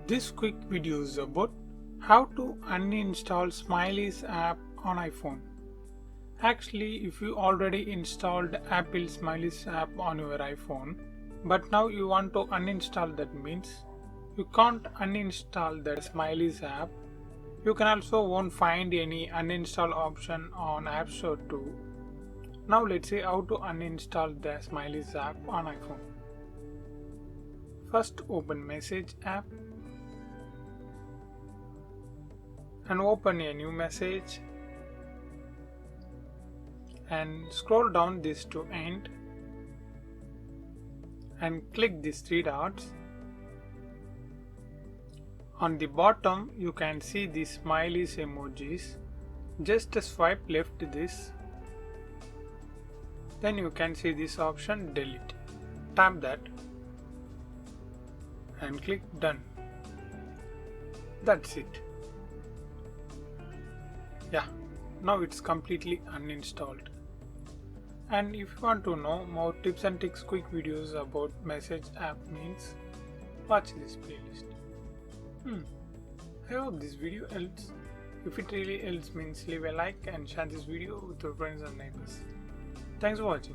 This quick video is about how to uninstall Smileys app on iPhone. Actually, if you already installed Apple Smileys app on your iPhone, but now you want to uninstall, that means you can't uninstall the Smileys app. You can also won't find any uninstall option on App Store too. Now let's see how to uninstall the Smileys app on iPhone. First open Message app and open a new message and scroll down this to end and click these three dots. On the bottom you can see the Smileys emojis. Just swipe left this, then you can see this option delete. Tap that and click done. That's it. Yeah, now it's completely uninstalled. And if you want to know more tips and tricks quick videos about Message app means, watch this playlist. I hope this video helps. If it really helps means leave a like and share this video with your friends and neighbors. Thanks for watching.